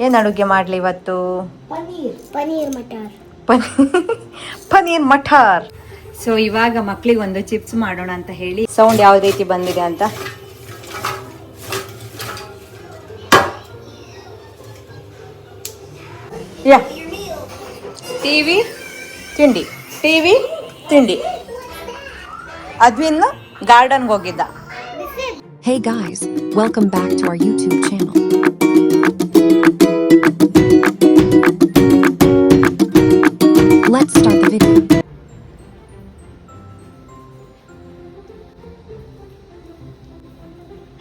ಏನು ಅಡುಗೆ ಮಾಡಲಿ ಇವತ್ತು? ಪನೀರ್ ಮಟರ್. ಪನೀರ್ ಮಠರ್. ಸೊ ಇವಾಗ ಮಕ್ಳಿಗೆ ಒಂದು ಚಿಪ್ಸ್ ಮಾಡೋಣ ಅಂತ ಹೇಳಿ ಸೌಂಡ್ ಯಾವ ರೀತಿ ಬಂದಿದೆ ಅಂತ. ಯಾ ಟಿವಿ ತಿಂಡಿ, ಟಿವಿ ತಿಂಡಿ. ಅದ್ವಿನ್ ಗಾರ್ಡನ್ಗೆ ಹೋಗಿದ್ದ. Hey guys, welcome back to our YouTube channel. Let's start the video.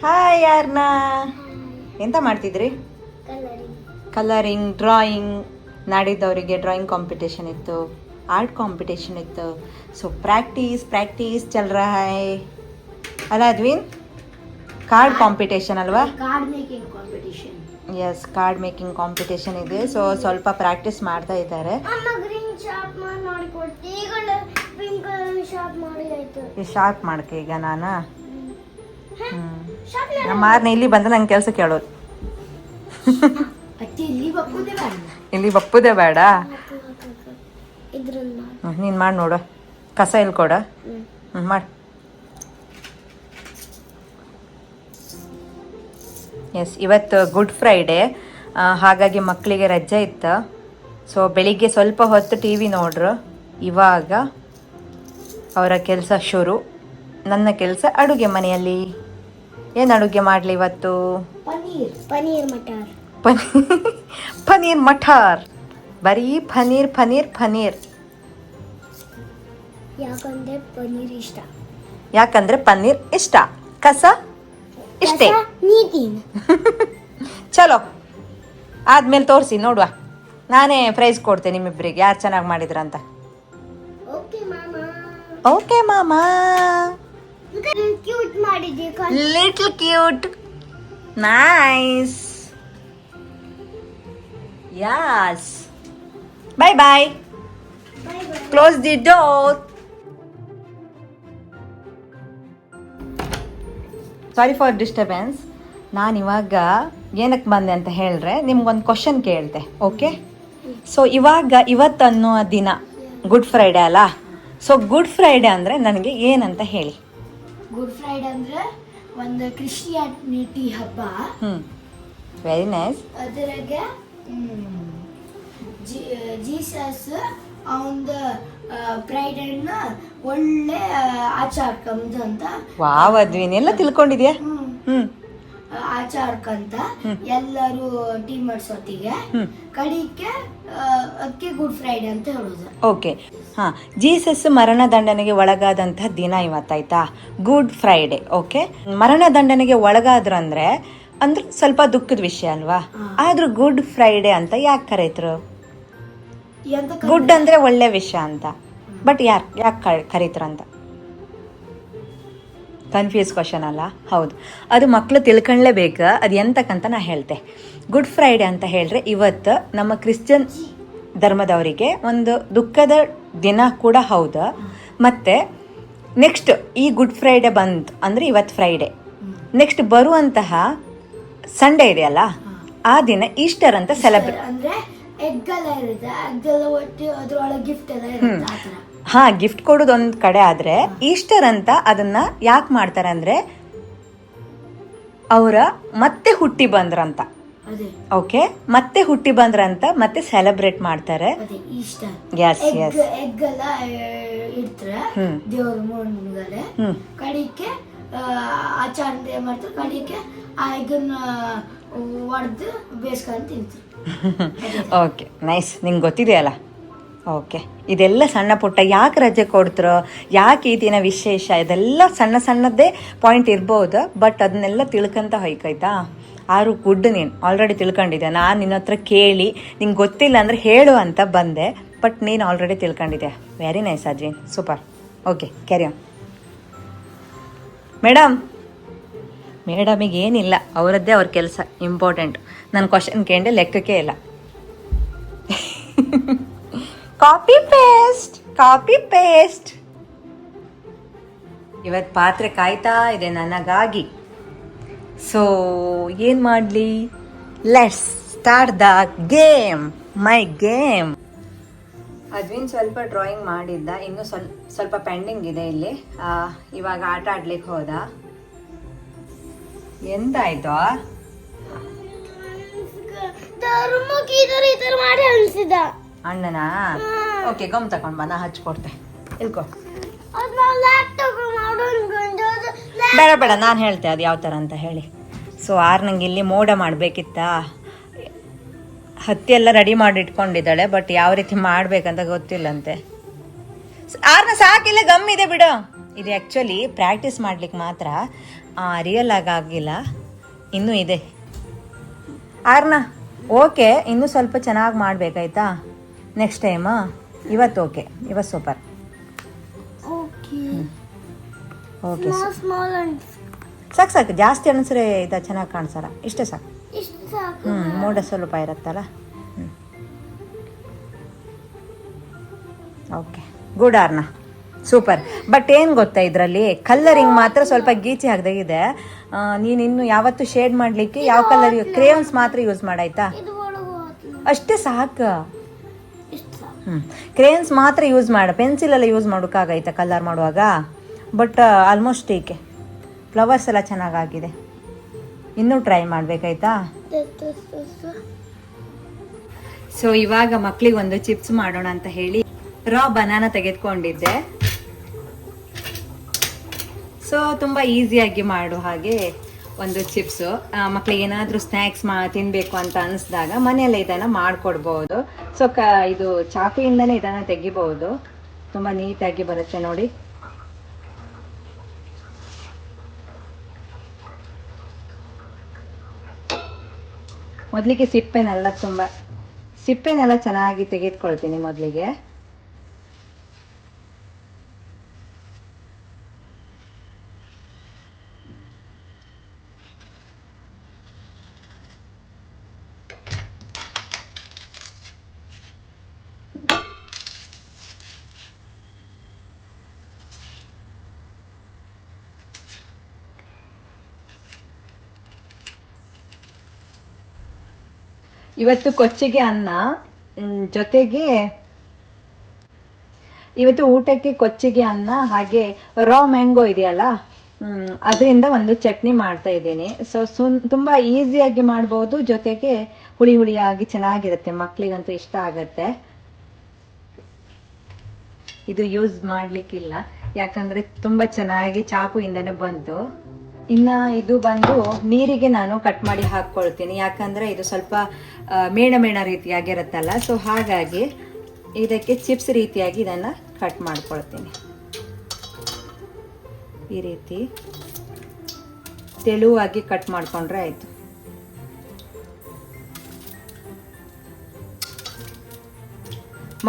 Hi ಯಾರ್ನ, ಎಂತ ಮಾಡ್ತಿದ್ರಿ? Colouring, drawing. ನಾಡಿದ್ದವರಿಗೆ ಡ್ರಾಯಿಂಗ್ ಕಾಂಪಿಟೇಷನ್ ಇತ್ತು, ಆರ್ಟ್ ಕಾಂಪಿಟೇಷನ್ ಇತ್ತು. ಸೊ ಪ್ರಾಕ್ಟೀಸ್ ಚಲ್ ರಹಾ ಹೈ ಅಲ್ಲ ಅದ್ವಿನ್? ಕಾರ್ಡ್ ಕಾಂಪಿಟೇಷನ್ ಅಲ್ವಾ? Card making competition. Yes, card making competition ಇದೆ. ಸೊ ಸ್ವಲ್ಪ ಪ್ರಾಕ್ಟೀಸ್ ಮಾಡ್ತಾ ಇದ್ದಾರೆ. ಶಾರ್ಪ್ ಮಾಡ್ಕೆ ಈಗ ನಾನು. ಮಾರ್ನೆ ಇಲ್ಲಿ ಬಂದ್ರೆ ನಂಗೆ ಕೆಲಸ ಕೇಳೋದು. ಇಲ್ಲಿ ಬಪ್ಪುದೇ ಬೇಡ. ನೀನು ಮಾಡಿ ನೋಡು. ಕಸ ಇಲ್ಲಿ ಕೊಡ. ಮಾಡಿ. ಎಸ್, ಇವತ್ತು ಗುಡ್ ಫ್ರೈಡೇ, ಹಾಗಾಗಿ ಮಕ್ಕಳಿಗೆ ರಜೆ ಇತ್ತು. ಸೊ ಬೆಳಿಗ್ಗೆ ಸ್ವಲ್ಪ ಹೊತ್ತು ಟಿ ವಿ ನೋಡ್ರು. ಇವಾಗ ಅವರ ಕೆಲಸ ಶುರು. ನನ್ನ ಕೆಲಸ ಅಡುಗೆ ಮನೆಯಲ್ಲಿ. ಏನು ಅಡುಗೆ ಮಾಡಲಿ ಇವತ್ತು? ಪನೀರ್ ಮಟರ್. ಪನೀರ್ ಮಠರ್. ಬರೀ ಪನೀರ್. ಯಾಕಂದ್ರೆ ಪನ್ನೀರ್ ಇಷ್ಟ. ಕಸ ಇಷ್ಟೇ. ಚಲೋ, ಆದ್ಮೇಲೆ ತೋರಿಸಿ ನೋಡುವ. ನಾನೇ ಪ್ರೈಸ್ ಕೊಡ್ತೇನೆ ನಿಮ್ಮಿಬ್ಬರಿಗೆ, ಯಾರು ಚೆನ್ನಾಗಿ ಮಾಡಿದ್ರಂತ. ಓಕೆ ಮಾಮಾ. Little cute, nice. Yes, bye. Close the door. Sorry for disturbance. ನಾನು ಇವಾಗ ಏನಕ್ಕೆ ಬಂದೆ ಅಂತ ಹೇಳಿದ್ರೆ ನಿಮ್ಗೊಂದು ಕ್ವಶನ್ ಕೇಳ್ತೆ. ಓಕೆ? ಸೊ ಇವತ್ತನ್ನೋ ದಿನ ಗುಡ್ ಫ್ರೈಡೆ ಅಲ್ಲ? ಸೊ ಗುಡ್ ಫ್ರೈಡೆ ಅಂದರೆ ನನಗೆ ಏನಂತ ಹೇಳಿ. ಗುಡ್ ಫ್ರೈಡೆ ಅಂದರೆ ಒಂದು ಕ್ರಿಶ್ಚಿಯಾನಿಟಿ ಹಬ್ಬ. Very nice. ಅದರಾಗೆ ಜೀಸಸ್ ಅವನ ಫ್ರೈಡೆನ ಒಳ್ಳೆ ಆಚಾರಕ್ಕಂತ ಅಂತ. ವಾವ್ ಅದ್ವಿನ್, ಎಲ್ಲ ತಿಳ್ಕೊಂಡಿದ್ಯಾ? ಆಚಾರಕ್ಕಂತ ಎಲ್ಲರೂ ಟೀಮರ್ಸ್ ಹೊತ್ತಿಗೆ ಕಡಿಕೆ ಅದಕ್ಕೆ ಗುಡ್ ಫ್ರೈಡೆ ಅಂತ ಹೇಳೋದು. ಓಕೆ, ಹಾಂ. ಜೀಸಸ್ ಮರಣದಂಡನೆಗೆ ಒಳಗಾದಂತಹ ದಿನ ಇವತ್ತಾಯ್ತಾ, ಗುಡ್ ಫ್ರೈಡೆ. ಓಕೆ, ಮರಣದಂಡನೆಗೆ ಒಳಗಾದ್ರಂದ್ರೆ ಅಂದ್ರೆ ಸ್ವಲ್ಪ ದುಃಖದ ವಿಷಯ ಅಲ್ವಾ? ಆದ್ರೂ ಗುಡ್ ಫ್ರೈಡೆ ಅಂತ ಯಾಕೆ ಕರೀತರು? ಗುಡ್ ಅಂದ್ರೆ ಒಳ್ಳೆ ವಿಷಯ ಅಂತ, ಬಟ್ ಯಾಕೆ ಕರೀತಾರಂತ? ಕನ್ಫ್ಯೂಸ್ ಕ್ವಶನ್ ಅಲ್ಲ? ಹೌದು, ಅದು ಮಕ್ಕಳು ತಿಳ್ಕೊಳ್ಳೇಬೇಕು. ಅದು ಎಂತಕ್ಕಂತ ನಾ ಹೇಳ್ತೆ. ಗುಡ್ ಫ್ರೈಡೆ ಅಂತ ಹೇಳಿದ್ರೆ ಇವತ್ತು ನಮ್ಮ ಕ್ರಿಶ್ಚಿಯನ್ ಧರ್ಮದವರಿಗೆ ಒಂದು ದುಃಖದ ದಿನ ಕೂಡ ಹೌದು. ಮತ್ತು ನೆಕ್ಸ್ಟ್ ಈ ಗುಡ್ ಫ್ರೈಡೆ ಬಂತು ಅಂದರೆ ಇವತ್ತು ಫ್ರೈಡೆ, ನೆಕ್ಸ್ಟ್ ಬರುವಂತಹ ಸಂಡೇ ಇದೆಯಲ್ಲ, ಆ ದಿನ ಈಸ್ಟರ್ ಅಂತ ಸೆಲೆಬ್ರೇಟ್. ಹಾಂ, ಗಿಫ್ಟ್ ಕೊಡೋದು ಒಂದು ಕಡೆ ಆದರೆ ಈಸ್ಟರ್ ಅಂತ ಅದನ್ನ ಯಾಕೆ ಮಾಡ್ತಾರೆ ಅಂದರೆ ಅವರ ಮತ್ತೆ ಹುಟ್ಟಿ ಬಂದ್ರಂತ. ಓಕೆ, ಮತ್ತೆ ಹುಟ್ಟಿ ಬಂದ್ರಂತ ಮತ್ತೆ ಸೆಲೆಬ್ರೇಟ್ ಮಾಡ್ತಾರೆ. Yes yes. ದೇವ್ರ ಮುಂದೆ ಕಡಿಕೆ ಆಚಾರ ಮಾಡ್ತಾರೆ. ಕಡಿಕೆ ಇದನ್ನ ಹೊಡೆದು ಬೇಯಿಸ್ಕೊಂಡು ತಿಂತಾರೆ. Okay, nice. ನಿಂಗೆ ಗೊತ್ತಿದೆಯಲ್ಲ. ಓಕೆ, ಇದೆಲ್ಲ ಸಣ್ಣ ಪುಟ್ಟ ಯಾಕೆ ರಜೆ ಕೊಡ್ತಾರೋ, ಯಾಕೆ ಈ ದಿನ ವಿಶೇಷ, ಇದೆಲ್ಲ ಸಣ್ಣದೇ ಪಾಯಿಂಟ್ ಇರ್ಬೋದು. ಬಟ್ ಅದನ್ನೆಲ್ಲ ತಿಳ್ಕೊಂತ ಹೋಯ್ಕಾಯ್ತಾ. ಆರು ಗುಡ್, ನೀನು ಆಲ್ರೆಡಿ ತಿಳ್ಕೊಂಡಿದ್ದೆ. ನಾನು ನಿನ್ನ ಹತ್ರ ಕೇಳಿ ನಿಂಗೆ ಗೊತ್ತಿಲ್ಲ ಅಂದರೆ ಹೇಳು ಅಂತ ಬಂದೆ, ಬಟ್ ನೀನು ಆಲ್ರೆಡಿ ತಿಳ್ಕೊಂಡಿದ್ದೆ. Very nice Advin, super. Okay, carry on. ಮೇಡಮಿಗೆ ಏನಿಲ್ಲ, ಅವರದ್ದೇ ಅವ್ರ ಕೆಲಸ ಇಂಪಾರ್ಟೆಂಟ್. ನನ್ನ ಕ್ವಶನ್ ಕೇಂದ್ರೆ ಲೆಕ್ಕಕ್ಕೆ ಇಲ್ಲ. Copy paste. ಇವತ್ತು ಪಾತ್ರೆ ಕಾಯ್ತಾ ಇದೆ ನನಗಾಗಿ. ಸೊ ಏನು ಮಾಡಲಿ, let's start the game, my game. Advin ಸ್ವಲ್ಪ ಡ್ರಾಯಿಂಗ್ ಮಾಡಿದ್ದ, ಇನ್ನು ಸ್ವಲ್ಪ ಪೆಂಡಿಂಗ್ ಇದೆ ಇಲ್ಲಿ. ಇವಾಗ ಆಟ ಆಡ್ಲಿಕ್ಕೆ ಹೋದ. ಎಂತಾಯ್ತು? ಅಣ್ಣನಾ? ಓಕೆ, ಗಮ್ ತಕೊಂಡ್ ಬಾ, ನಾ ಹಚ್ಕೊಡ್ತೆ. ಇಲ್ಕೋ. ಬೇಡ ಬೇಡ, ನಾನು ಹೇಳ್ತೆ ಅದು ಯಾವ ಥರ ಅಂತ ಹೇಳಿ. ಸೊ ನಂಗೆ ಇಲ್ಲಿ ಮೋಡ ಮಾಡಬೇಕಿತ್ತ. ಹತ್ತಿ ಎಲ್ಲ ರೆಡಿ ಮಾಡಿ ಇಟ್ಕೊಂಡಿದ್ದಾಳೆ, ಬಟ್ ಯಾವ ರೀತಿ ಮಾಡ್ಬೇಕಂತ ಗೊತ್ತಿಲ್ಲಂತೆ. ಸಾಕಿಲ್ಲ, ಗಮ್ ಇದೆ ಬಿಡು. ಇದು ಆ್ಯಕ್ಚುಲಿ ಪ್ರಾಕ್ಟೀಸ್ ಮಾಡ್ಲಿಕ್ಕೆ ಮಾತ್ರ, ರಿಯಲ್ ಆಗಿಲ್ಲ, ಇನ್ನೂ ಇದೆ. ಓಕೆ, ಇನ್ನೂ ಸ್ವಲ್ಪ ಚೆನ್ನಾಗಿ ಮಾಡ್ಬೇಕಾಯ್ತಾ ನೆಕ್ಸ್ಟ್ ಟೈಮು. ಇವತ್ತು ಓಕೆ, ಇವತ್ತು ಸೂಪರ್. ಓಕೆ, ಸಾಕು ಜಾಸ್ತಿ ಅನಿಸ್ರೆ ಇದು ಚೆನ್ನಾಗಿ ಕಾಣಿಸಲ್ಲ, ಇಷ್ಟೇ ಸಾಕು. ಮೋಡ ಸ್ವಲ್ಪ ಇರುತ್ತಲ್ಲ. Okay, good super. ಬಟ್ ಏನು ಗೊತ್ತಾ, ಇದರಲ್ಲಿ ಕಲರಿಂಗ್ ಮಾತ್ರ ಸ್ವಲ್ಪ ಗೀಚಿ ಹಾಕ್ದಾಗಿದೆ. ನೀನು ಇನ್ನು ಯಾವತ್ತು ಶೇಡ್ ಮಾಡಲಿಕ್ಕೆ ಯಾವ ಕಲರ್, ಕ್ರೇಯನ್ಸ್ ಮಾತ್ರ ಯೂಸ್ ಮಾಡಾಯ್ತಾ, ಅಷ್ಟೇ ಸಾಕು. ಕ್ರೇಯನ್ಸ್ ಮಾತ್ರ ಯೂಸ್ ಮಾಡು, ಪೆನ್ಸಿಲೆಲ್ಲ ಯೂಸ್ ಮಾಡೋಕ್ಕಾಗೈತಾ ಕಲರ್ ಮಾಡುವಾಗ. ಬಟ್ ಆಲ್ಮೋಸ್ಟ್ ಟೀಕೆ, ಫ್ಲವರ್ಸ್ ಎಲ್ಲ ಚೆನ್ನಾಗಾಗಿದೆ. ಇನ್ನೂ ಟ್ರೈ ಮಾಡಬೇಕಾಯ್ತಾ. ಸೊ ಇವಾಗ ಮಕ್ಕಳಿಗೆ ಒಂದು ಚಿಪ್ಸ್ ಮಾಡೋಣ ಅಂತ ಹೇಳಿ ರಾ ಬನಾನಾ ತೆಗೆದುಕೊಂಡಿದ್ದೆ. ಸೊ ತುಂಬ ಈಸಿಯಾಗಿ ಮಾಡೋ ಹಾಗೆ ಒಂದು ಚಿಪ್ಸು. ಮಕ್ಕಳಿಗೆ ಏನಾದರೂ ಸ್ನ್ಯಾಕ್ಸ್ ತಿನ್ನಬೇಕು ಅಂತ ಅನಿಸ್ದಾಗ ಮನೆಯಲ್ಲೇ ಇದನ್ನು ಮಾಡಿಕೊಡ್ಬೋದು. ಸೊ ಇದು ಚಾಕುಯಿಂದನೇ ಇದನ್ನು ತೆಗಿಬಹುದು, ತುಂಬ ನೀಟಾಗಿ ಬರುತ್ತೆ ನೋಡಿ. ಮೊದಲಿಗೆ ಸಿಪ್ಪೆನೆಲ್ಲ ಚೆನ್ನಾಗಿ ತೆಗೆದುಕೊಳ್ತೀನಿ ಮೊದಲಿಗೆ. ಇವತ್ತು ಕೊಚ್ಚಿಗೆ ಅನ್ನ ಜೊತೆಗೆ, ಇವತ್ತು ಊಟಕ್ಕೆ ಕೊಚ್ಚಿಗೆ ಅನ್ನ ಹಾಗೆ ರಾ ಮ್ಯಾಂಗೋ ಇದೆಯಲ್ಲ, ಅದರಿಂದ ಒಂದು ಚಟ್ನಿ ಮಾಡ್ತಾ ಇದ್ದೀನಿ. ಸೊ ತುಂಬ ಈಸಿಯಾಗಿ ಮಾಡ್ಬೋದು, ಜೊತೆಗೆ ಹುಳಿ ಹುಳಿಯಾಗಿ ಚೆನ್ನಾಗಿರುತ್ತೆ, ಮಕ್ಕಳಿಗಂತೂ ಇಷ್ಟ ಆಗತ್ತೆ. ಇದು ಯೂಸ್ ಮಾಡಲಿಕ್ಕಿಲ್ಲ, ಯಾಕಂದರೆ ತುಂಬ ಚೆನ್ನಾಗಿ ಚಾಕುಯಿಂದನೇ ಬಂತು. ಇನ್ನು ಇದು ಬಂದು ನೀರಿಗೆ ನಾನು ಕಟ್ ಮಾಡಿ ಹಾಕ್ಕೊಳ್ತೀನಿ, ಯಾಕಂದರೆ ಇದು ಸ್ವಲ್ಪ ಮೇಣ ರೀತಿಯಾಗಿರುತ್ತಲ್ಲ. ಸೊ ಹಾಗಾಗಿ ಇದಕ್ಕೆ ಚಿಪ್ಸ್ ರೀತಿಯಾಗಿ ಇದನ್ನು ಕಟ್ ಮಾಡ್ಕೊಳ್ತೀನಿ. ಈ ರೀತಿ ತೆಳುವಾಗಿ ಕಟ್ ಮಾಡಿಕೊಂಡ್ರೆ ಆಯಿತು.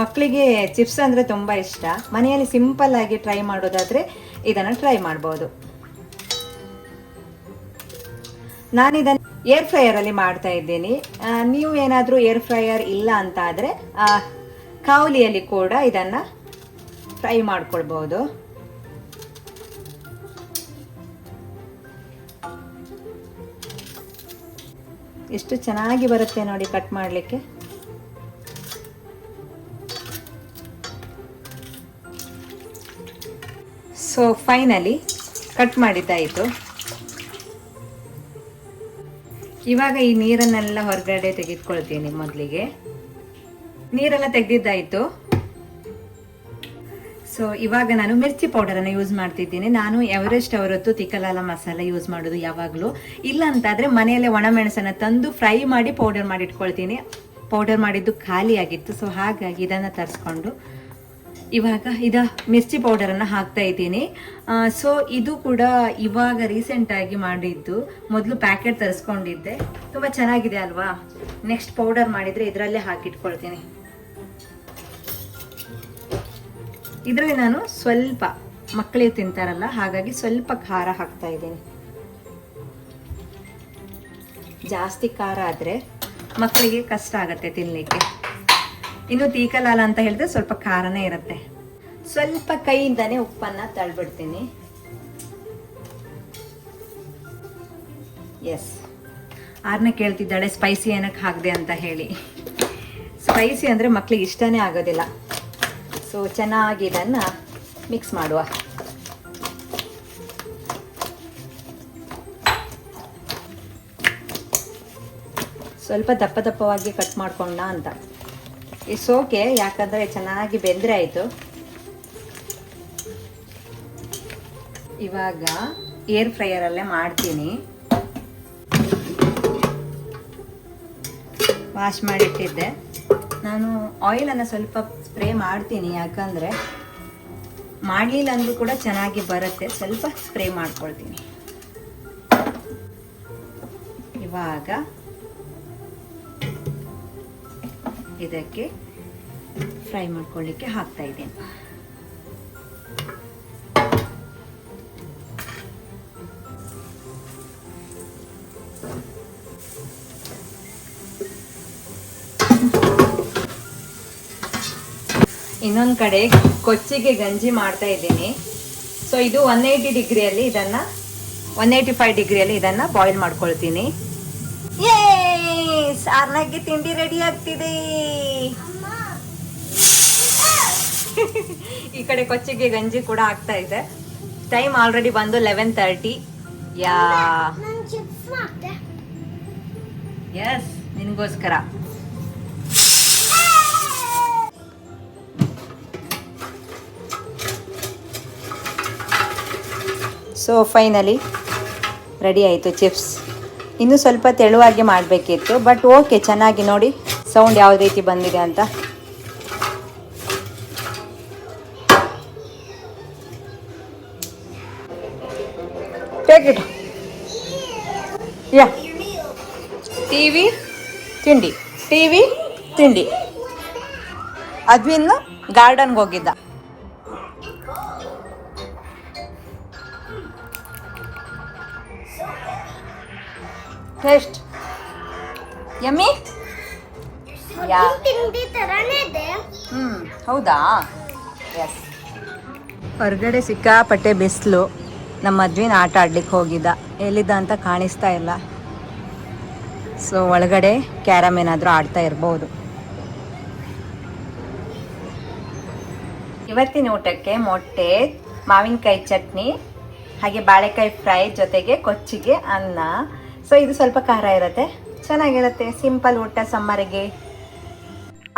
ಮಕ್ಕಳಿಗೆ ಚಿಪ್ಸ್ ಅಂದರೆ ತುಂಬ ಇಷ್ಟ. ಮನೆಯಲ್ಲಿ ಸಿಂಪಲ್ ಆಗಿ ಟ್ರೈ ಮಾಡೋದಾದರೆ ಇದನ್ನು ಟ್ರೈ ಮಾಡ್ಬೋದು. ನಾನಿದನ್ನು ಏರ್ ಫ್ರೈಯರಲ್ಲಿ ಮಾಡ್ತಾ ಇದ್ದೀನಿ. ನೀವು ಏನಾದರೂ ಏರ್ ಫ್ರೈಯರ್ ಇಲ್ಲ ಅಂತ ಆದರೆ ಕಾವಲಿಯಲ್ಲಿ ಕೂಡ ಇದನ್ನು ಫ್ರೈ ಮಾಡ್ಕೊಳ್ಬೋದು. ಎಷ್ಟು ಚೆನ್ನಾಗಿ ಬರುತ್ತೆ ನೋಡಿ ಕಟ್ ಮಾಡಲಿಕ್ಕೆ. ಸೊ ಫೈನಲಿ ಕಟ್ ಮಾಡಿದ್ದಾಯಿತು. ಇವಾಗ ಈ ನೀರನ್ನೆಲ್ಲ ಹೊರಗಡೆ ತೆಗೆದುಕೊಳ್ತೀನಿ. ಮೊದಲಿಗೆ ನೀರೆಲ್ಲ ತೆಗೆದಿದ್ದಾಯಿತು. ಸೊ ಇವಾಗ ನಾನು ಮಿರ್ಚಿ ಪೌಡರನ್ನು ಯೂಸ್ ಮಾಡ್ತಿದ್ದೀನಿ. ನಾನು ಎವರೆಸ್ಟ್ ಅವರದ್ದು ತಿಕ್ಕಲಾಲ ಮಸಾಲೆ ಯೂಸ್ ಮಾಡೋದು ಯಾವಾಗಲೂ. ಇಲ್ಲ ಅಂತಾದರೆ ಮನೆಯಲ್ಲೇ ಒಣಮೆಣಸನ್ನು ತಂದು ಫ್ರೈ ಮಾಡಿ ಪೌಡರ್ ಮಾಡಿ ಇಟ್ಕೊಳ್ತೀನಿ. ಪೌಡರ್ ಮಾಡಿದ್ದು ಖಾಲಿ ಆಗಿತ್ತು, ಸೊ ಹಾಗಾಗಿ ಇದನ್ನು ತರಿಸ್ಕೊಂಡು ಇವಾಗ ಮಿರ್ಚಿ ಪೌಡರನ್ನು ಹಾಕ್ತಾ ಇದ್ದೀನಿ. ಸೊ ಇದು ಕೂಡ ಇವಾಗ ರೀಸೆಂಟಾಗಿ ಮಾಡಿದ್ದು, ಮೊದಲು ಪ್ಯಾಕೆಟ್ ತರಿಸ್ಕೊಂಡಿದ್ದೆ. ತುಂಬ ಚೆನ್ನಾಗಿದೆ ಅಲ್ವಾ. ನೆಕ್ಸ್ಟ್ ಪೌಡರ್ ಮಾಡಿದರೆ ಇದರಲ್ಲೇ ಹಾಕಿಟ್ಕೊಳ್ತೀನಿ. ಇದರಲ್ಲಿ ನಾನು ಸ್ವಲ್ಪ ಮಕ್ಕಳಿಗೆ ತಿಂತಾರಲ್ಲ, ಹಾಗಾಗಿ ಸ್ವಲ್ಪ ಖಾರ ಹಾಕ್ತಾ ಇದ್ದೀನಿ. ಜಾಸ್ತಿ ಖಾರ ಆದರೆ ಮಕ್ಕಳಿಗೆ ಕಷ್ಟ ಆಗುತ್ತೆ ತಿನ್ನಲಿಕ್ಕೆ. ಇನ್ನು ತೀಕಲಾಲ ಅಂತ ಹೇಳಿದ್ರೆ ಸ್ವಲ್ಪ ಖಾರನೇ ಇರುತ್ತೆ. ಸ್ವಲ್ಪ ಕೈಯಿಂದಾನೇ ಉಪ್ಪನ್ನು ತಳ್ಬಿಡ್ತೀನಿ. ಎಸ್, ಆರನೇ ಕೇಳ್ತಿದ್ದಾಳೆ ಸ್ಪೈಸಿ ಏನಕ್ಕೆ ಹಾಕಿದೆ ಅಂತ ಹೇಳಿ. ಸ್ಪೈಸಿ ಅಂದರೆ ಮಕ್ಳಿಗೆ ಇಷ್ಟನೇ ಆಗೋದಿಲ್ಲ. ಸೊ ಚೆನ್ನಾಗಿ ಇದನ್ನು ಮಿಕ್ಸ್ ಮಾಡುವ. ಸ್ವಲ್ಪ ದಪ್ಪ ದಪ್ಪವಾಗಿ ಕಟ್ ಮಾಡ್ಕೊಂಡ ಅಂತ. ಈ ಸೋಕೆ ಯಾಕಂದರೆ ಚೆನ್ನಾಗಿ ಬೆಂದರೆ ಆಯಿತು. ಇವಾಗ ಏರ್ ಫ್ರೈಯರಲ್ಲೇ ಮಾಡ್ತೀನಿ. ವಾಶ್ ಮಾಡಿಟ್ಟಿದ್ದೆ. ನಾನು ಆಯಿಲನ್ನು ಸ್ವಲ್ಪ ಸ್ಪ್ರೇ ಮಾಡ್ತೀನಿ, ಯಾಕಂದರೆ ಮಾಡಲಿಲ್ಲ ಅಂದರೂ ಕೂಡ ಚೆನ್ನಾಗಿ ಬರುತ್ತೆ. ಸ್ವಲ್ಪ ಸ್ಪ್ರೇ ಮಾಡ್ಕೊಳ್ತೀನಿ. ಇವಾಗ ಇದಕ್ಕೆ ಫ್ರೈ ಮಾಡ್ಕೊಳ್ಳಿಕ್ಕೆ ಹಾಕ್ತಾ ಇದ್ದೀನಿ. ಇನ್ನೊಂದು ಕಡೆ ಕೊಚ್ಚಿಗೆ ಗಂಜಿ ಮಾಡ್ತಾ ಇದ್ದೀನಿ. ಸೊ ಇದು 180 ಡಿಗ್ರಿಯಲ್ಲಿ ಇದನ್ನು 185 ಡಿಗ್ರಿಯಲ್ಲಿ ಇದನ್ನು ಬಾಯ್ಲ್ ಮಾಡ್ಕೊಳ್ತೀನಿ. ಸಾರ್ನಾಗೆ ತಿಂಡಿ ರೆಡಿ ಆಗ್ತಿದೆ. ಈ ಕಡೆ ಕೊಚ್ಚಿಗೆ ಗಂಜಿ ಕೂಡ ಆಗ್ತಾ ಇದೆ. ಟೈಮ್ ಆಲ್ರೆಡಿ ಬಂದು 11:30. ಎಸ್, ನಿನಗೋಸ್ಕರ. ಸೊ ಫೈನಲಿ ರೆಡಿ ಆಯಿತು ಚಿಪ್ಸ್. ಇನ್ನೂ ಸ್ವಲ್ಪ ತೆಳುವಾಗಿ ಮಾಡಬೇಕಿತ್ತು, ಬಟ್ ಓಕೆ, ಚೆನ್ನಾಗಿ ನೋಡಿ ಸೌಂಡ್ ಯಾವ ರೀತಿ ಬಂದಿದೆ ಅಂತ. Take it. ಯಾ ಟಿವಿ ತಿಂಡಿ, ಟಿವಿ ತಿಂಡಿ. ಅದ್ವಿನ್ ಗಾರ್ಡನ್ಗೆ ಹೋಗಿದ್ದ. Taste yummy. ಯಾ ಹೌದಾ? ಎಸ್. ಹೊರಗಡೆ ಸಿಕ್ಕಾಪಟ್ಟೆ ಬಿಸಿಲು. ನಮ್ಮ ಅಜ್ವಿನ ಆಟ ಆಡ್ಲಿಕ್ಕೆ ಹೋಗಿದ್ದ. ಎಲ್ಲಿದ್ದ ಅಂತ ಕಾಣಿಸ್ತಾ ಇಲ್ಲ. ಸೊ ಒಳಗಡೆ ಕ್ಯಾರಮ್ ಏನಾದರೂ ಆಡ್ತಾ ಇರ್ಬೋದು. ಇವತ್ತಿನ ಊಟಕ್ಕೆ ಮೊಟ್ಟೆ, ಮಾವಿನಕಾಯಿ ಚಟ್ನಿ, ಹಾಗೆ ಬಾಳೆಕಾಯಿ ಫ್ರೈ, ಜೊತೆಗೆ ಕೊಚ್ಚಿಗೆ ಅನ್ನ. ಸೊ ಇದು ಸ್ವಲ್ಪ ಖಾರ ಇರುತ್ತೆ, ಚೆನ್ನಾಗಿರುತ್ತೆ. ಸಿಂಪಲ್ ಊಟ ಸಮ್ಮರಿಗೆ.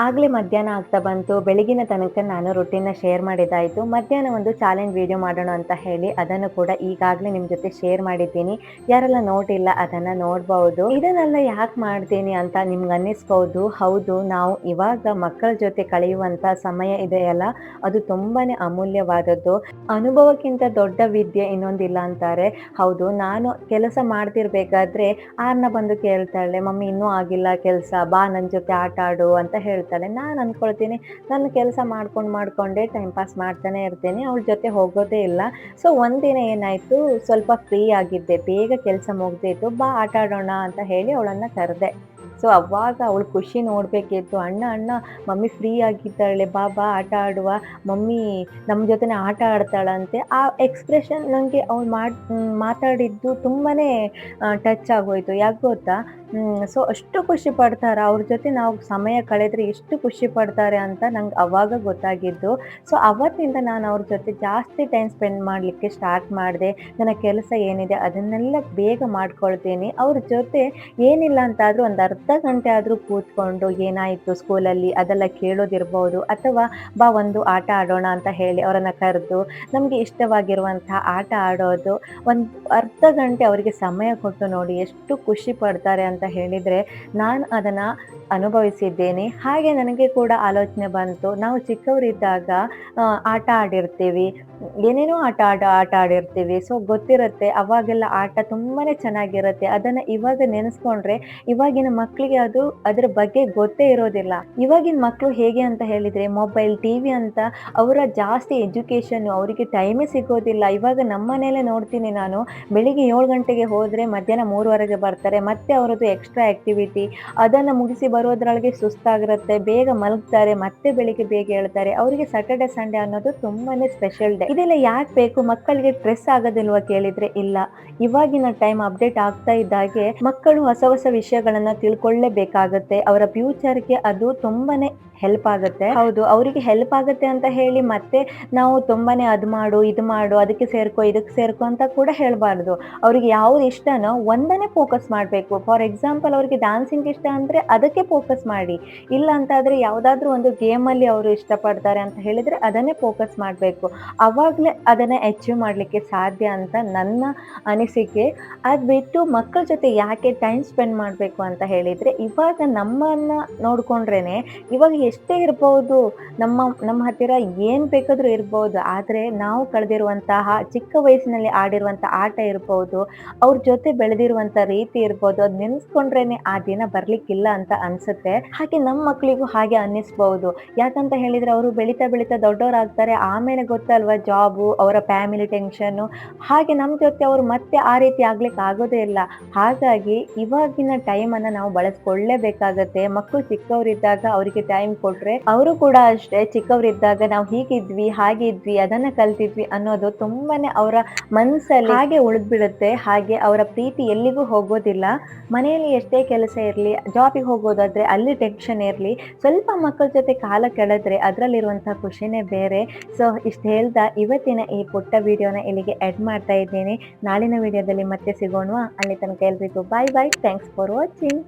ಆಗಲೇ ಮಧ್ಯಾಹ್ನ ಆಗ್ತಾ ಬಂತು. ಬೆಳಗಿನ ತನಕ ನಾನು ರೊಟ್ಟಿನ ಶೇರ್ ಮಾಡಿದ್ದಾಯಿತು. ಮಧ್ಯಾಹ್ನ ಒಂದು ಚಾಲೆಂಜ್ ವಿಡಿಯೋ ಮಾಡೋಣ ಅಂತ ಹೇಳಿ ಅದನ್ನು ಕೂಡ ಈಗಾಗಲೇ ನಿಮ್ಮ ಜೊತೆ ಶೇರ್ ಮಾಡಿದ್ದೀನಿ. ಯಾರೆಲ್ಲ ನೋಡಿಲ್ಲ ಅದನ್ನು ನೋಡ್ಬೋದು. ಇದನ್ನೆಲ್ಲ ಯಾಕೆ ಮಾಡ್ತೀನಿ ಅಂತ ನಿಮ್ಗೆ ಅನ್ನಿಸ್ಬೋದು. ಹೌದು, ನಾವು ಇವಾಗ ಮಕ್ಕಳ ಜೊತೆ ಕಳೆಯುವಂಥ ಸಮಯ ಇದೆಯಲ್ಲ, ಅದು ತುಂಬಾ ಅಮೂಲ್ಯವಾದದ್ದು. ಅನುಭವಕ್ಕಿಂತ ದೊಡ್ಡ ವಿದ್ಯೆ ಇನ್ನೊಂದಿಲ್ಲ ಅಂತಾರೆ. ಹೌದು, ನಾನು ಕೆಲಸ ಮಾಡ್ತಿರ್ಬೇಕಾದ್ರೆ ಆರ್ನ ಬಂದು ಕೇಳ್ತಾಳೆ, ಮಮ್ಮಿ ಇನ್ನೂ ಆಗಿಲ್ಲ ಕೆಲಸ, ಬಾ ನನ್ನ ಜೊತೆ ಆಟ ಆಡು ಅಂತ ಹೇಳ್ತಾಳೆ. ನಾನು ಅಂದ್ಕೊಳ್ತೀನಿ, ನನ್ನ ಕೆಲಸ ಮಾಡ್ಕೊಂಡೇ ಟೈಮ್ ಪಾಸ್ ಮಾಡ್ತಾನೆ ಇರ್ತೀನಿ, ಅವಳ ಜೊತೆ ಹೋಗೋದೇ ಇಲ್ಲ. ಸೊ ಒಂದಿನ ಏನಾಯಿತು, ಸ್ವಲ್ಪ ಫ್ರೀ ಆಗಿದ್ದೆ, ಬೇಗ ಕೆಲಸ ಮುಗ್ದಿತ್ತು, ಬಾ ಆಟ ಆಡೋಣ ಅಂತ ಹೇಳಿ ಅವಳನ್ನು ಕರೆದೆ. ಸೊ ಅವಾಗ ಅವಳು ಖುಷಿ ನೋಡಬೇಕಿತ್ತು. ಅಣ್ಣ ಮಮ್ಮಿ ಫ್ರೀ ಆಗಿದ್ದಾಳೆ, ಬಾ ಆಟ ಆಡುವ, ಮಮ್ಮಿ ನಮ್ಮ ಜೊತೆನೇ ಆಟ ಆಡ್ತಾಳಂತೆ. ಆ ಎಕ್ಸ್ಪ್ರೆಷನ್ ನನಗೆ ಅವಳು ಮಾತಾಡಿದ್ದು ತುಂಬಾ ಟಚ್ ಆಗೋಯ್ತು. ಯಾಕೆ ಗೊತ್ತಾ? ಸೊ ಅಷ್ಟು ಖುಷಿ ಪಡ್ತಾರೆ ಅವ್ರ ಜೊತೆ ನಾವು ಸಮಯ ಕಳೆದ್ರೆ ಎಷ್ಟು ಖುಷಿ ಪಡ್ತಾರೆ ಅಂತ ನಂಗೆ ಅವಾಗ ಗೊತ್ತಾಗಿದ್ದು. ಸೊ ಅವತ್ತಿಂದ ನಾನು ಅವ್ರ ಜೊತೆ ಜಾಸ್ತಿ ಟೈಮ್ ಸ್ಪೆಂಡ್ ಮಾಡಲಿಕ್ಕೆ ಸ್ಟಾರ್ಟ್ ಮಾಡಿದೆ. ನನ್ನ ಕೆಲಸ ಏನಿದೆ ಅದನ್ನೆಲ್ಲ ಬೇಗ ಮಾಡ್ಕೊಳ್ತೀನಿ. ಅವ್ರ ಜೊತೆ ಏನಿಲ್ಲ ಅಂತಾದರೂ ಒಂದು ಅರ್ಧ ಗಂಟೆ ಆದರೂ ಕೂತ್ಕೊಂಡು ಏನಾಯಿತು ಸ್ಕೂಲಲ್ಲಿ ಅದೆಲ್ಲ ಕೇಳೋದಿರ್ಬೋದು, ಅಥವಾ ಬಾ ಒಂದು ಆಟ ಆಡೋಣ ಅಂತ ಹೇಳಿ ಅವರನ್ನು ಕರೆದು ನಮಗೆ ಇಷ್ಟವಾಗಿರುವಂಥ ಆಟ ಆಡೋದು. ಒಂದು ಅರ್ಧ ಗಂಟೆ ಅವರಿಗೆ ಸಮಯ ಕೊಟ್ಟು ನೋಡಿ ಎಷ್ಟು ಖುಷಿ ಪಡ್ತಾರೆ ಅಂತ ಹೇಳಿದರೆ ನಾನು ಅದನ್ನು ಅನುಭವಿಸಿದ್ದೇನೆ. ಹಾಗೆ ನನಗೆ ಕೂಡ ಆಲೋಚನೆ ಬಂತು, ನಾವು ಚಿಕ್ಕವರಿದ್ದಾಗ ಆಟ ಆಡಿರ್ತೀವಿ, ಏನೇನೋ ಆಟ ಆಡಿರ್ತೀವಿ. ಸೊ ಗೊತ್ತಿರುತ್ತೆ, ಅವಾಗೆಲ್ಲ ಆಟ ತುಂಬಾ ಚೆನ್ನಾಗಿರುತ್ತೆ. ಅದನ್ನು ಇವಾಗ ನೆನೆಸ್ಕೊಂಡ್ರೆ ಇವಾಗಿನ ಮಕ್ಕಳಿಗೆ ಅದರ ಬಗ್ಗೆ ಗೊತ್ತೇ ಇರೋದಿಲ್ಲ. ಇವಾಗಿನ ಮಕ್ಕಳು ಹೇಗೆ ಅಂತ ಹೇಳಿದರೆ ಮೊಬೈಲ್, ಟಿವಿ ಅಂತ ಅವರ ಜಾಸ್ತಿ ಎಜುಕೇಷನ್, ಅವರಿಗೆ ಟೈಮೇ ಸಿಗೋದಿಲ್ಲ. ಇವಾಗ ನಮ್ಮ ಮನೇಲೆ ನೋಡ್ತೀನಿ ನಾನು, ಬೆಳಿಗ್ಗೆ 7 ಗಂಟೆಗೆ ಹೋದರೆ ಮಧ್ಯಾಹ್ನ 3:15 ಬರ್ತಾರೆ, ಮತ್ತೆ ಅವರದ್ದು ಎಕ್ಸ್ಟ್ರಾ ಆಕ್ಟಿವಿಟಿ, ಅದನ್ನು ಮುಗಿಸಿ ಬರೋದ್ರೊಳಗೆ ಸುಸ್ತಾಗಿರುತ್ತೆ, ಬೇಗ ಮಲಗ್ತಾರೆ, ಮತ್ತೆ ಬೆಳಿಗ್ಗೆ ಬೇಗ ಹೇಳ್ತಾರೆ. ಅವರಿಗೆ ಸ್ಯಾಟರ್ಡೆ ಸಂಡೇ ಅನ್ನೋದು ತುಂಬಾನೇ ಸ್ಪೆಷಲ್ ಡೇ. ಇದೆಲ್ಲ ಯಾಕೆ ಬೇಕು? ಮಕ್ಕಳಿಗೆ ಸ್ಟ್ರೆಸ್ ಆಗೋದಿಲ್ವಾ ಕೇಳಿದ್ರೆ ಇಲ್ಲ. ಇವಾಗಿನ ಟೈಮ್ ಅಪ್ಡೇಟ್ ಆಗ್ತಾ ಇದ್ದಾಗೆ ಮಕ್ಕಳು ಹೊಸ ಹೊಸ ವಿಷಯಗಳನ್ನ ತಿಳ್ಕೊಳ್ಳೇಬೇಕಾಗತ್ತೆ. ಅವರ ಫ್ಯೂಚರ್ಗೆ ಅದು ತುಂಬಾನೇ ಹೆಲ್ಪ್ ಆಗುತ್ತೆ. ಹೌದು, ಅವರಿಗೆ ಹೆಲ್ಪ್ ಆಗುತ್ತೆ ಅಂತ ಹೇಳಿ ಮತ್ತೆ ನಾವು ತುಂಬಾನೇ ಅದು ಮಾಡು ಇದು ಮಾಡು ಅದಕ್ಕೆ ಸೇರ್ಕೋ ಇದಕ್ಕೆ ಸೇರ್ಕೋ ಅಂತ ಕೂಡ ಹೇಳಬಾರ್ದು. ಅವ್ರಿಗೆ ಯಾವ್ದು ಇಷ್ಟನೋ ಒಂದನ್ನೇ ಫೋಕಸ್ ಮಾಡಬೇಕು. ಫಾರ್ ಎಕ್ಸಾಂಪಲ್ ಅವ್ರಿಗೆ ಡ್ಯಾನ್ಸಿಂಗ್ ಇಷ್ಟ ಅಂದ್ರೆ ಅದಕ್ಕೆ ಫೋಕಸ್ ಮಾಡಿ. ಇಲ್ಲ ಅಂತಾದ್ರೆ ಯಾವುದಾದ್ರೂ ಒಂದು ಗೇಮಲ್ಲಿ ಅವರು ಇಷ್ಟಪಡ್ತಾರೆ ಅಂತ ಹೇಳಿದ್ರೆ ಅದನ್ನೇ ಫೋಕಸ್ ಮಾಡಬೇಕು. ಅವಾಗಲೇ ಅದನ್ನ ಅಚೀವ್ ಮಾಡಲಿಕ್ಕೆ ಸಾಧ್ಯ ಅಂತ ನನ್ನ ಅನಿಸಿಕೆ. ಅದು ಬಿಟ್ಟು ಮಕ್ಕಳ ಜೊತೆ ಯಾಕೆ ಟೈಮ್ ಸ್ಪೆಂಡ್ ಮಾಡಬೇಕು ಅಂತ ಹೇಳಿದ್ರೆ, ಇವಾಗ ನಮ್ಮನ್ನ ನೋಡ್ಕೊಂಡ್ರೇನೆ ಇವಾಗ ಎಷ್ಟೇ ಇರ್ಬೋದು, ನಮ್ಮ ಹತ್ತಿರ ಏನು ಬೇಕಾದರೂ ಇರ್ಬೋದು, ಆದರೆ ನಾವು ಕಳೆದಿರುವಂತಹ ಚಿಕ್ಕ ವಯಸ್ಸಿನಲ್ಲಿ ಆಡಿರುವಂಥ ಆಟ ಇರ್ಬೋದು, ಅವ್ರ ಜೊತೆ ಬೆಳೆದಿರುವಂಥ ರೀತಿ ಇರ್ಬೋದು, ಅದು ನೆನೆಸ್ಕೊಂಡ್ರೇನೆ ಆ ದಿನ ಬರ್ಲಿಕ್ಕಿಲ್ಲ ಅಂತ ಅನ್ಸುತ್ತೆ. ಹಾಗೆ ನಮ್ಮ ಮಕ್ಕಳಿಗೂ ಹಾಗೆ ಅನ್ನಿಸ್ಬೋದು. ಯಾಕಂತ ಹೇಳಿದ್ರೆ ಅವರು ಬೆಳೀತಾ ಬೆಳೀತಾ ದೊಡ್ಡವರಾಗ್ತಾರೆ, ಆಮೇಲೆ ಗೊತ್ತಲ್ವಾ ಜಾಬು, ಅವರ ಫ್ಯಾಮಿಲಿ ಟೆನ್ಷನ್ನು, ಹಾಗೆ ನಮ್ಮ ಜೊತೆ ಅವರು ಮತ್ತೆ ಆ ರೀತಿ ಆಗ್ಲಿಕ್ಕೆ ಆಗೋದೇ ಇಲ್ಲ. ಹಾಗಾಗಿ ಇವಾಗಿನ ಟೈಮನ್ನು ನಾವು ಬಳಸ್ಕೊಳ್ಳೇಬೇಕಾಗತ್ತೆ. ಮಕ್ಕಳು ಚಿಕ್ಕವರಿದ್ದಾಗ ಅವರಿಗೆ ಟೈಮ್ ಕೊಟ್ರೆ ಅವರು ಕೂಡ ಅಷ್ಟೇ ಚಿಕ್ಕವರಿದ್ದಾಗ ನಾವು ಹೀಗಿದ್ವಿ ಹಾಗಿದ್ವಿ ಅದನ್ನ ಕಲ್ತಿದ್ವಿ ಅನ್ನೋದು ತುಂಬಾನೇ ಅವರ ಮನಸ್ಸಲ್ಲಿ ಹಾಗೆ ಉಳಿದ್ಬಿಡುತ್ತೆ. ಹಾಗೆ ಅವರ ಪ್ರೀತಿ ಎಲ್ಲಿಗೂ ಹೋಗೋದಿಲ್ಲ. ಮನೆಯಲ್ಲಿ ಎಷ್ಟೇ ಕೆಲಸ ಇರಲಿ, ಜಾಬಿಗೆ ಹೋಗೋದಾದ್ರೆ ಅಲ್ಲಿ ಟೆನ್ಷನ್ ಇರಲಿ, ಸ್ವಲ್ಪ ಮಕ್ಕಳ ಜೊತೆ ಕಾಲ ಕಳೆದ್ರೆ ಅದರಲ್ಲಿರುವಂತಹ ಖುಷಿನೇ ಬೇರೆ. ಸೊ ಇಷ್ಟು ಹೇಳ್ತಾ ಇವತ್ತಿನ ಈ ಪುಟ್ಟ ವಿಡಿಯೋನ ಇಲ್ಲಿಗೆ ಎಡ್ ಮಾಡ್ತಾ ಇದ್ದೀನಿ. ನಾಳಿನ ವಿಡಿಯೋದಲ್ಲಿ ಮತ್ತೆ ಸಿಗೋಣ. ಅಲ್ಲಿ ತನಕ ಎಲ್ರಿಗೂ bye bye. Thanks for watching.